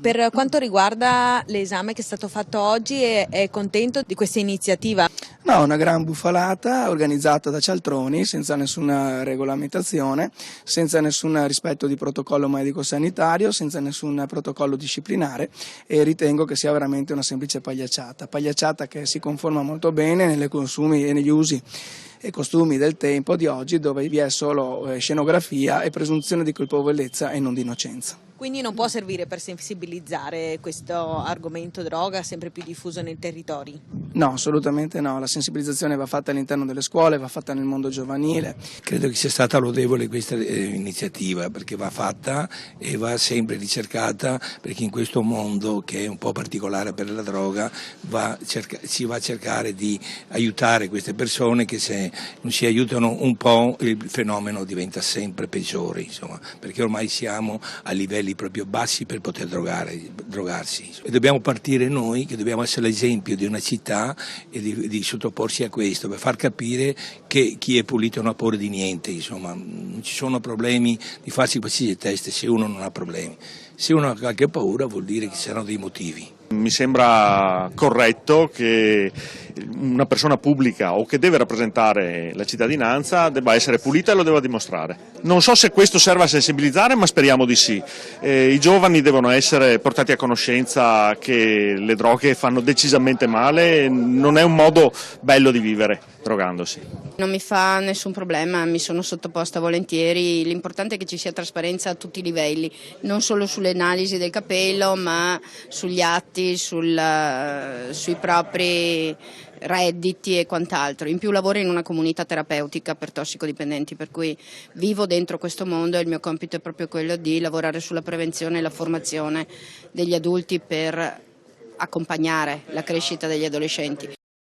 Per quanto riguarda l'esame che è stato fatto oggi, è contento di questa iniziativa? No, una gran bufalata organizzata da cialtroni, senza nessuna regolamentazione, senza nessun rispetto di protocollo medico-sanitario, senza nessun protocollo disciplinare, e ritengo che sia veramente una semplice pagliacciata che si conforma molto bene nei consumi e negli usi e costumi del tempo di oggi, dove vi è solo scenografia e presunzione di colpevolezza e non di innocenza. Quindi non può servire per sensibilizzare questo argomento droga sempre più diffuso nei territori? No, assolutamente no, la sensibilizzazione va fatta all'interno delle scuole, va fatta nel mondo giovanile. Credo che sia stata lodevole questa iniziativa, perché va fatta e va sempre ricercata, perché in questo mondo che è un po' particolare per la droga si va a cercare di aiutare queste persone, che se non si aiutano un po' il fenomeno diventa sempre peggiore, insomma, perché ormai siamo a livelli proprio bassi per poter drogarsi. E dobbiamo partire noi, che dobbiamo essere l'esempio di una città e di sottoporsi a questo, per far capire che chi è pulito non ha paura di niente, insomma, non ci sono problemi di farsi qualsiasi test se uno non ha problemi. Se uno ha qualche paura vuol dire che ci saranno dei motivi. Mi sembra corretto che una persona pubblica o che deve rappresentare la cittadinanza debba essere pulita e lo debba dimostrare. Non so se questo serve a sensibilizzare, ma speriamo di sì. I giovani devono essere portati a conoscenza che le droghe fanno decisamente male, non è un modo bello di vivere drogandosi. Non mi fa nessun problema, mi sono sottoposta volentieri, l'importante è che ci sia trasparenza a tutti i livelli, non solo sulle analisi del capello, ma sugli atti, sui propri redditi e quant'altro. In più lavoro in una comunità terapeutica per tossicodipendenti, per cui vivo dentro questo mondo e il mio compito è proprio quello di lavorare sulla prevenzione e la formazione degli adulti per accompagnare la crescita degli adolescenti.